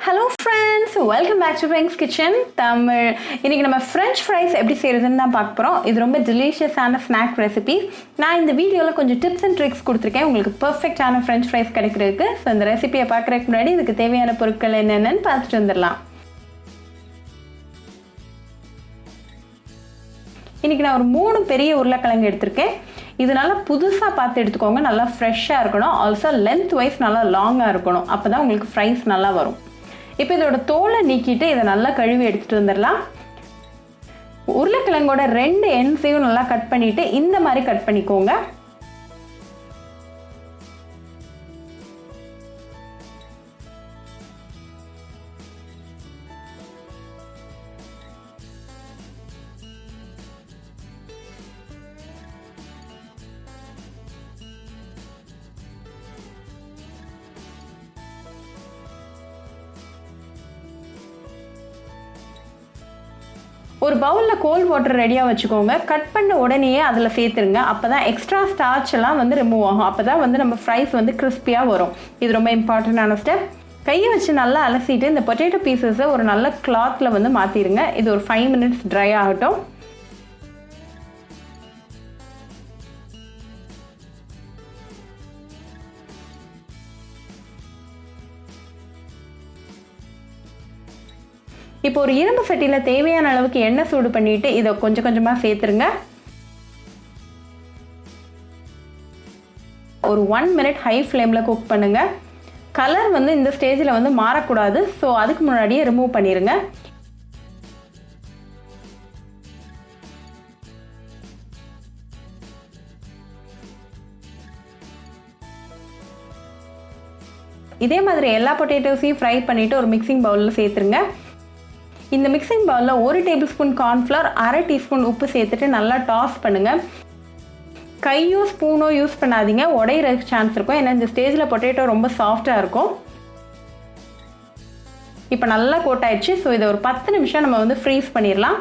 Hello friends, welcome back to Pink's Kitchen Tamil. இன்னைக்கு நம்ம French fries எப்படி செய்யறதுன்னு தான் பார்க்க போறோம். இது ரொம்ப delicious-ஆன snack recipe. நான் இந்த வீடியோல கொஞ்சம் tips and tricks கொடுத்திருக்கேன் உங்களுக்கு பெர்ஃபெக்ட்டான French fries கிடைக்கிறதுக்கு. சோ இந்த ரெசிபியை பார்க்கறதுக்கு முன்னாடி இதுக்கு தேவையான பொருட்கள் என்னென்னன்னு பார்த்துட்டு வந்துடலாம். இன்னைக்கு நான் ஒரு 3 பெரிய உருளைக்கிழங்கு எடுத்துர்க்கேன். இது நல்லா புதுசா பார்த்து எடுத்துக்கோங்க. நல்லா ஃப்ரெஷ்ஷா இருக்கணும். ஆல்சோ லெந்த் வைஸ் நல்லா லாங்கா இருக்கணும். அப்பதான் உங்களுக்கு fries நல்லா வரும். இப்போ இதோட தோலை நீக்கிட்டு இத நல்லா கழுவி எடுத்துட்டு வந்துறலாம். உருளைக்கிழங்கோட 2 எண்ட்ஸையும் நல்லா கட் பண்ணிட்டு இந்த மாதிரி கட் பண்ணிக்கோங்க. ஒரு பவுல்ல கோல்ட் வாட்டர் ரெடியா வச்சுக்கோங்க. கட் பண்ண உடனேயே அதுல சேர்த்துருங்க. அப்பதான் எக்ஸ்ட்ரா ஸ்டார்ச் எல்லாம் வந்து ரிமூவ் ஆகும். அப்பதான் வந்து நம்ம ஃப்ரைஸ் வந்து கிறிஸ்பியா வரும். இது ரொம்ப இம்பார்ட்டன்டான ஸ்டெப். கையை வச்சு நல்லா அலசிட்டு இந்த பொட்டேட்டோ பீசஸை ஒரு நல்ல கிளாத்ல வந்து மாத்திருங்க. இது ஒரு 5 minutes ட்ரை ஆகட்டும். இப்போ ஒரு இரும்பு சட்டியில தேவையான அளவுக்கு எண்ணெய் சூடு பண்ணிட்டு இத கொஞ்சம் கொஞ்சமா சேர்த்துருங்க. ஒரு 1 minute ஹை ஃப்ளேம்ல குக் பண்ணுங்க. கலர் வந்து இந்த ஸ்டேஜ்ல வந்து மாறக்கூடாது. சோ அதுக்கு முன்னாடியே ரிமூவ் பண்ணிருங்க. இதே மாதிரி எல்லா பொட்டேட்டோஸையும் ஃப்ரை பண்ணிட்டு ஒரு மிக்சிங் பவுல்ல சேர்த்துருங்க. இந்த மிக்சிங் பவுல்ல 1 டேபிள்ஸ்பூன் கார்ன்ஃப்ளவர், 1/2 டீஸ்பூன் உப்பு சேர்த்துட்டு நல்லா டாஸ் பண்ணுங்க. கையோ ஸ்பூனோ யூஸ் பண்ணாதீங்க, உடையிற சான்ஸ் இருக்கும். ஏன்னா இந்த ஸ்டேஜ்ல பொட்டேட்டோ ரொம்ப சாஃப்டா இருக்கும். இப்போ நல்லா கோட் ஆயிடுச்சு. ஸோ இதை ஒரு 10 நிமிஷம் நம்ம வந்து ஃப்ரீஸ் பண்ணிடலாம்.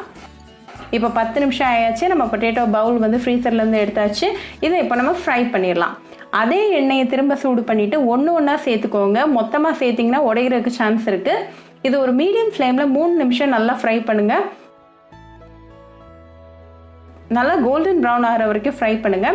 இப்போ 10 நிமிஷம் ஆயாச்சு. நம்ம பொட்டேட்டோ பவுல் வந்து ஃப்ரீசர்ல இருந்து எடுத்தாச்சு. இதை இப்போ நம்ம ஃப்ரை பண்ணிடலாம். அதே எண்ணெயை திரும்ப சூடு பண்ணிட்டு ஒண்ணா சேர்த்துக்கோங்க. மொத்தமா சேர்த்தீங்கன்னா உடையிறதுக்கு சான்ஸ் இருக்கு. இது ஒரு மீடியம் ஃப்ளேம்ல 3 நிமிஷம் நல்லா ஃப்ரை பண்ணுங்க. நல்லா கோல்டன் பிரவுன் ஆகிற வரைக்கும் ஃப்ரை பண்ணுங்க.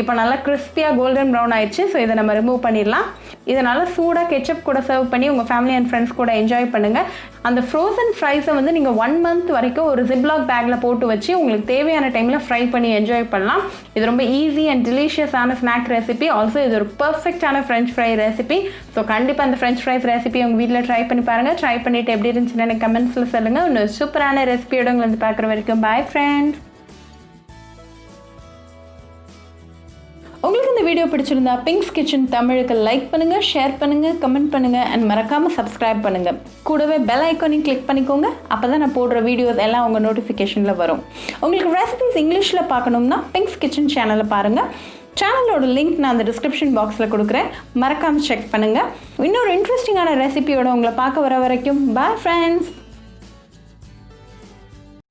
இப்போ நல்லா கிறிஸ்பியா கோல்டன் பிரவுன் ஆயிடுச்சு. ஸோ இதை நம்ம ரிமூவ் பண்ணிடலாம். இதை நல்லா சூடாக கெச்சப் கூட சர்வ் பண்ணி உங்கள் ஃபேமிலி அண்ட் ஃப்ரெண்ட்ஸ் கூட என்ஜாய் பண்ணுங்கள். அந்த ஃப்ரோசன் ஃப்ரைஸை வந்து நீங்கள் 1 month வரைக்கும் ஒரு ஜிப்லாக் பேக்கில் போட்டு வச்சு உங்களுக்கு தேவையான டைமில் ஃப்ரை பண்ணி என்ஜாய் பண்ணலாம். இது ரொம்ப ஈஸி அண்ட் டெலிஷியஸான ஸ்நாக் ரெசிபி. ஆல்சோ இது ஒரு பர்ஃபெக்டான ஃப்ரெஞ்ச் ஃப்ரை ரெசிபி. ஸோ கண்டிப்பாக அந்த ஃப்ரெஞ்ச் ஃப்ரைஸ் ரெசிபி உங்கள் வீட்டில் ட்ரை பண்ணி பாருங்கள். ட்ரை பண்ணிவிட்டு எப்படி இருந்துச்சுன்னு எனக்கு கமெண்ட்ஸில் சொல்லுங்கள். இன்னும் சூப்பரான ரெசிபியோட உங்களை வந்து பார்க்குற வரைக்கும் பாய் ஃப்ரெண்ட்ஸ். உங்களுக்கு இந்த வீடியோ பிடிச்சிருந்தா பிங்க்ஸ் கிச்சன் தமிழுக்கு லைக் பண்ணுங்க, ஷேர் பண்ணுங்க, கமெண்ட் பண்ணுங்க அண்ட் மறக்காம சப்ஸ்கிரைப் பண்ணுங்க. கூடவே பெல் ஐக்கானையும் கிளிக் பண்ணிக்கோங்க. அப்பதான் நான் போடுற வீடியோஸ் எல்லாம் உங்க நோட்டிஃபிகேஷன்ல வரும். உங்களுக்கு ரெசிபிஸ் இங்கிலீஷ்ல பார்க்கணும்னா பிங்க்ஸ் கிச்சன் சேனலை பாருங்க. சேனலோட லிங்க் நான் அந்த டிஸ்கிரிப்ஷன் பாக்ஸில் கொடுக்குறேன். மறக்காம செக் பண்ணுங்க. இன்னொரு இன்ட்ரெஸ்டிங்கான ரெசிபியோட உங்களை பார்க்க வர வரைக்கும் பாய் ஃப்ரெண்ட்ஸ்.